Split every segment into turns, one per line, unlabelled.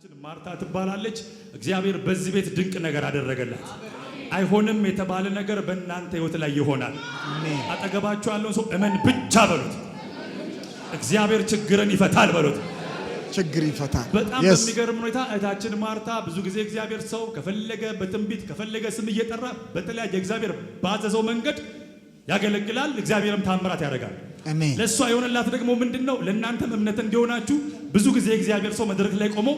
እህታችን ማርታ ትባላለች። እግዚአብሔር በዚህ ቤት ድንቅ ነገር አደረገላት። አይሆንም የተባለ ነገር በእናንተ ህይወት ላይ ይሆናል። አጠገባችሁ ያለውን ሰው እመን ብቻ በሉት። እግዚአብሔር ችግርን ይፈታል በሉት።
ችግር ይፈታል።
በጣም በሚገርም ሁኔታ እህታችን ማርታ ብዙ ጊዜ እግዚአብሔር ሰው ከፈለገ በትንቢት ከፈለገ ስም እየጠራ በተለያየ እግዚአብሔር ባዘዘው መንገድ ያገለግላል። እግዚአብሔርም ታምራት ያደርጋል።
አሜን።
ለሷ የሆነላት ደግሞ ምንድነው? ለእናንተም እምነት እንዲሆናችሁ ብዙ ጊዜ እግዚአብሔር ሰው መድረክ ላይ ቆሞ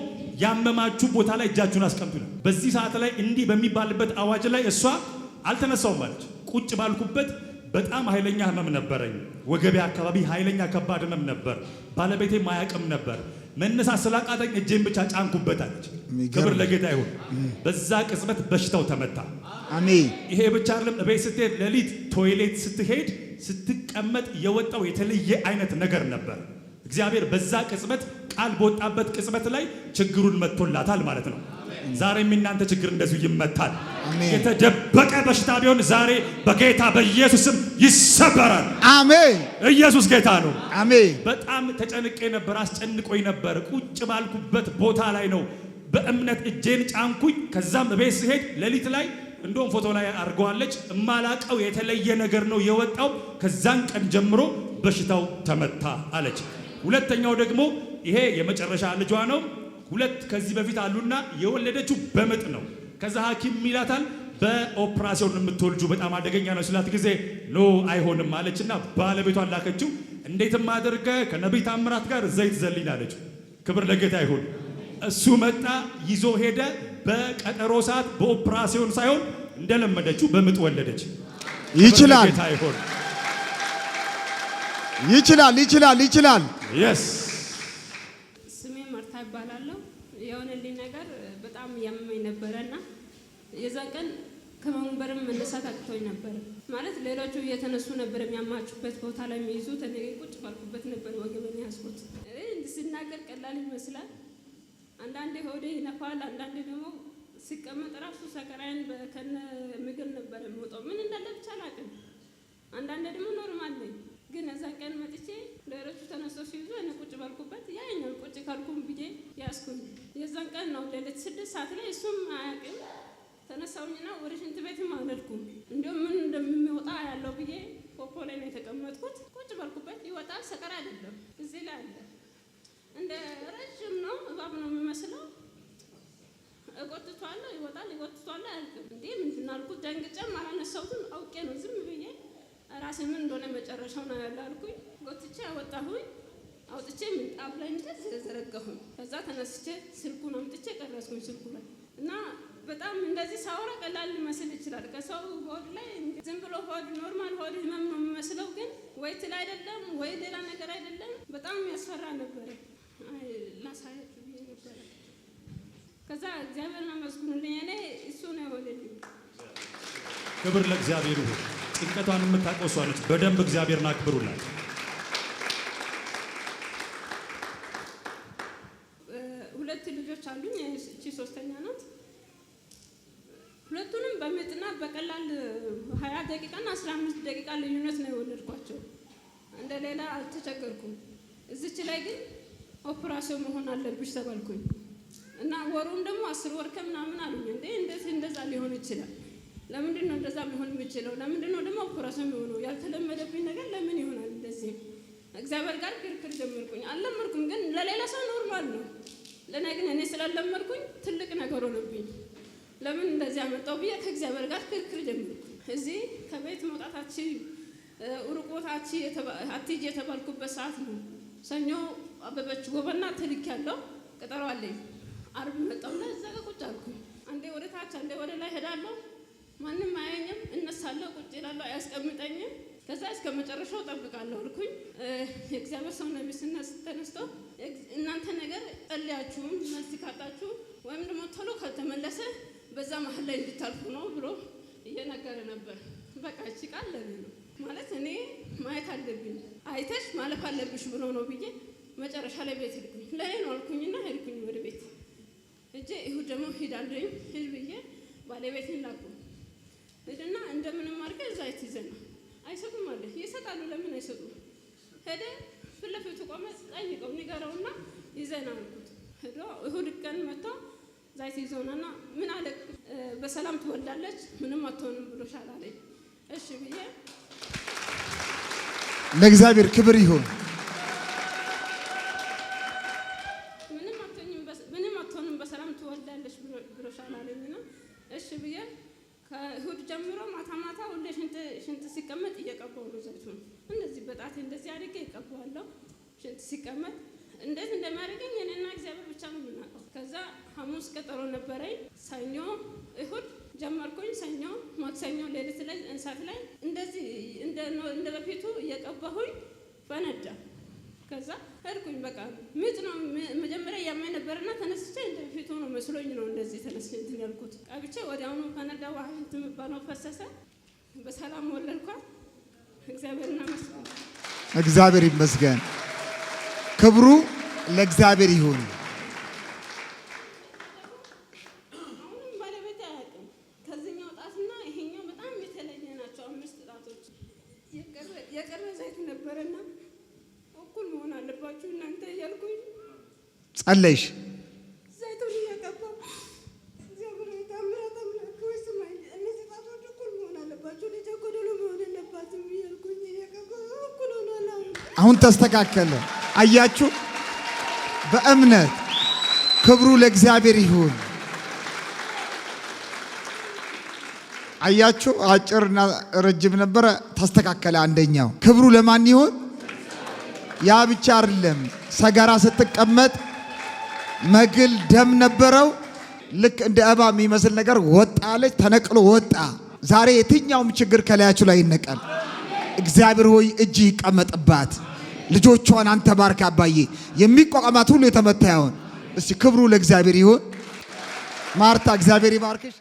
ያመማችሁ ቦታ ላይ እጃችሁን አስቀምጡ ነው። በዚህ ሰዓት ላይ እንዲህ በሚባልበት አዋጅ ላይ እሷ አልተነሳውም ማለች። ቁጭ ባልኩበት በጣም ኃይለኛ ህመም ነበረኝ። ወገቤ አካባቢ ኃይለኛ ከባድ ህመም ነበር። ባለቤቴ ማያቅም ነበር። መነሳት ስላቃተኝ እጄን ብቻ ጫንኩበት አለች። ክብር ለጌታ ይሁን። በዛ ቅጽበት በሽታው ተመታ።
አሜን።
ይሄ ብቻ አይደለም። እቤት ስትሄድ ሌሊት ቶይሌት ስትሄድ ስትቀመጥ የወጣው የተለየ አይነት ነገር ነበር። እግዚአብሔር በዛ ቅጽበት ቃል በወጣበት ቅጽበት ላይ ችግሩን መጥቶላታል ማለት ነው። ዛሬም እናንተ ችግር እንደዚሁ ይመታል። የተደበቀ በሽታ ቢሆን ዛሬ በጌታ በኢየሱስም ይሰበራል።
አሜን።
ኢየሱስ ጌታ ነው።
አሜን።
በጣም ተጨንቄ ነበር፣ አስጨንቆኝ ነበር። ቁጭ ባልኩበት ቦታ ላይ ነው በእምነት እጄን ጫንኩኝ። ከዛም ቤት ስሄድ ሌሊት ላይ እንደውም ፎቶ ላይ አድርገዋለች። እማላቀው የተለየ ነገር ነው የወጣው። ከዛን ቀን ጀምሮ በሽታው ተመታ አለች። ሁለተኛው ደግሞ ይሄ የመጨረሻ ልጇ ነው። ሁለት ከዚህ በፊት አሉና የወለደችው በምጥ ነው። ከዛ ሐኪም ይላታል በኦፕራሲዮን የምትወልጁ በጣም አደገኛ ነው ስላት ጊዜ ኖ አይሆንም አለችና ባለቤቷን ላከችው። እንዴትም አድርገ ከነቢይ ታምራት ጋር ዘይት ዘሊን አለችው። ክብር ለጌታ ይሁን። እሱ መጣ ይዞ ሄደ። በቀጠሮ ሰዓት በኦፕራሲዮን ሳይሆን እንደለመደችው በምጥ ወለደች።
ይችላል
ይሁን።
ይችላል።
yes
ስሜ ማርታ ይባላለሁ። የሆነልኝ ነገር በጣም ያመመኝ ነበርና የዛን ቀን ከመንበርም መነሳት አቅቶኝ ነበር። ማለት ሌሎቹ እየተነሱ ነበር የሚያማቹበት ቦታ ላይ የሚይዙት፣ እኔ ቁጭ ባልኩበት ነበር ወገቤን ያዝኩት። ሲናገር ቀላል ይመስላል። አንዳንዴ ሆዴ ይነፋል፣ አንዳንዴ ደግሞ ሲቀመጥ ራሱ ሰከራዬን ከነ ምግብ ነበር የምወጣው። ምን እንዳለ ብቻ አላውቅም። አንዳንዴ ደግሞ ኖርማል ነኝ። ግን እዛን ቀን መጥቼ ሌሎቹ ተነስተው ሲይዙ እኔ ቁጭ ባልኩበት ያኛው ቁጭ ካልኩም ብዬ ያዝኩኝ። የዛን ቀን ነው ሌሊት 6 ሰዓት ላይ እሱም አያውቅም። ተነሳውኝና ወደ ሽንት ቤትም አልሄድኩም። እንዲሁም ምን እንደሚወጣ ያለው ብዬ ፖፖ ላይ ነው የተቀመጥኩት። ቁጭ ባልኩበት ይወጣል። ሰከራ አይደለም እዚህ ላይ አለ። እንደ ረጅም ነው፣ እባብ ነው የሚመስለው። እጎትቷለሁ፣ ይወጣል፣ ይጎትቷለሁ፣ አያልቅም። እንዴ ምንድን ነው አልኩት። ደንግጬም አላነሳሁትም። አውቄ ነው ዝም ብዬ ራሴ ምን እንደሆነ መጨረሻው ነው ያላልኩኝ። ጎትቼ አወጣሁኝ። አውጥቼ ምንጣፍ ላይ እንደዚህ ዘረጋሁኝ። ከዛ ተነስቼ ስልኩን አምጥቼ ቀረጽኩኝ ስልኩ ላይ እና በጣም እንደዚህ ሳወራ ቀላል ሊመስል ይችላል። ከሰው ሆድ ላይ ዝም ብሎ ሆድ ኖርማል ሆድ ህመም ነው የሚመስለው፣ ግን ወይ ትል አይደለም ወይ ሌላ ነገር አይደለም። በጣም ያስፈራ ነበረ። ላሳያችሁ ብዬ ነበረ። ከዛ እግዚአብሔርን አመስግኑልኝ። እኔ እሱ ነው የሆነልኝ።
ክብር ለእግዚአብሔር ይሁን። ጭንቀቷን የምታውቀው እሷ ነች። በደንብ እግዚአብሔርን አክብሩላት።
ሁለት ልጆች አሉኝ። እቺ ሶስተኛ ናት። ሁለቱንም በምጥና በቀላል 20 ደቂቃና 15 ደቂቃ ልዩነት ነው የወለድኳቸው። እንደ ሌላ አልተቸገርኩም። እዚች ላይ ግን ኦፕራሲዮን መሆን አለብሽ ተባልኩኝ እና ወሩም ደግሞ 10 ወር ከምናምን አሉኝ። እንዴት እንደዛ ሊሆን ይችላል? ለምንድን ነው እንደዛ ሊሆን የሚችለው? ለምንድን ነው ደግሞ ኦፕራሲዮን የሚሆነው? ያልተለመደብኝ ነገር ለምን ይሆናል እንደዚህ? እግዚአብሔር ጋር ክርክር ጀመርኩኝ። አልለመድኩም፣ ግን ለሌላ ሰው ኖርማል ነው። ለእኔ ግን እኔ ስላልለመድኩኝ ትልቅ ነገር ሆነብኝ። ለምን እንደዚህ አመጣው ብዬ ከእግዚአብሔር ጋር ክርክር ጀመርኩኝ። እዚህ ከቤት መውጣታችን ሩቆታችን አትሂጂ የተባልኩበት ሰዓት ነው። ሰኞ አበበች ጎበና ትልክ ያለው ቀጠሮ አለኝ። አርብ መጣውና እዛ ጋር ቁጭ አልኩኝ። አንዴ ወደ ታች አንዴ ወደ ላይ ሄዳለሁ። ማንም አያየኝም። እነሳለሁ፣ ቁጭ እላለሁ፣ አያስቀምጠኝም። ከዛ እስከ መጨረሻው ጠብቃለሁ አልኩኝ። የእግዚአብሔር ሰው ነብይ ተነስቶ እናንተ ነገር ጸልያችሁም መልስ ካጣችሁ ወይም ደግሞ ቶሎ ካልተመለሰ በዛ መሀል ላይ እንድታልፉ ነው ብሎ እየነገረ ነበር። በቃ እቺ ቃል ለኔ ነው ማለት እኔ ማየት አለብኝ፣ አይተሽ ማለፍ አለብሽ ብሎ ነው ብዬ መጨረሻ ላይ ቤት ሄድኩኝ። ለኔ ነው አልኩኝና ሄድኩኝ ወደ ቤት እጄ ይሁን ደግሞ ሄዳለኝ ሄድ ብዬ ባለቤቴን ላኩ። ሄድና እንደምንም አድርገህ እዛ ይዘና አይሰጡም አለ። ይሰጣሉ፣ ለምን አይሰጡም? ሄደ ፊት ለፊቱ ቆመ። ጠይቀው ንገረውና ይዘና አልኩት። ሄዶ እሁድ ቀን መጥቶ ዘይት ይዞናና ምን አለ በሰላም ትወልዳለች ምንም አትሆንም ብሎሻል አለኝ። እሺ ብዬ
ለእግዚአብሔር ክብር ይሁን።
ምንም አትሆንም በሰላም ትወልዳለች ብሎሻል አለኝና እሺ ብዬ ከእሁድ ጀምሮ ማታ ማታ ሁሌ ሽንት ሲቀመጥ እየቀባው ነው ዘይቱን እንደዚህ በጣቴ እንደዚህ አድርጌ እቀባዋለሁ። ሽንት ሲቀመጥ እንዴት እንደማደርገኝ እኔና እግዚአብሔር ብቻ ነው የምናውቀው። ከዛ ሐሙስ ቀጠሮ ነበረኝ። ሰኞ እሁድ ጀመርኩኝ። ሰኞ ማክሰኞ ሌሊት ላይ እንሳት ላይ እንደዚህ እንደ በፊቱ እየቀባሁኝ ፈነዳ። ከዛ ሄድኩኝ። በቃ ምጥ ነው መጀመሪያ ያመኝ ነበርና ተነስቼ እንደ በፊቱ ነው መስሎኝ ነው እንደዚህ ተነስቼ እንትን ያልኩት። ቀብቼ ወዲያውኑ ፈነዳ። ውሃ የምትባለው ፈሰሰ። በሰላም ወለድኳት።
እግዚአብሔር ይመስገን። ክብሩ ለእግዚአብሔር ይሁን።
አሁንም ባለቤት አያውቅም። ከዚህኛው ጣትና ይሄኛው በጣም የተለየ ናቸው። 5 ጣቶች የቀረ ዘይት ነበረና እኩል መሆን አለባችሁ እናንተ እያልኩኝ
ጸለይሽ።
ዘይቱን እየቀባሁ እግዚአብሔር ታምራት አምላክ ወይ ስማኝ፣ እነዚህ ጣቶች እኩል መሆን አለባችሁ፣ ልጄ ጎደሎ መሆን የለባትም እያልኩኝ እየቀባሁ እኩል ሆኗል።
አሁን ተስተካከለ። አያችሁ፣ በእምነት ክብሩ ለእግዚአብሔር ይሁን። አያችሁ፣ አጭርና ረጅም ነበረ፣ ተስተካከለ። አንደኛው ክብሩ ለማን ይሁን? ያ ብቻ አይደለም። ሰገራ ስትቀመጥ መግል ደም ነበረው። ልክ እንደ እባብ የሚመስል ነገር ወጣለች፣ ተነቅሎ ወጣ። ዛሬ የትኛውም ችግር ከላያችሁ ላይ ይነቀል። እግዚአብሔር ሆይ እጅ ይቀመጥባት። ልጆቿን አንተ ባርክ አባዬ። የሚቋቋማት ሁሉ የተመታ ይሁን። እስቲ ክብሩ ለእግዚአብሔር ይሁን። ማርታ እግዚአብሔር ይባርክሽ።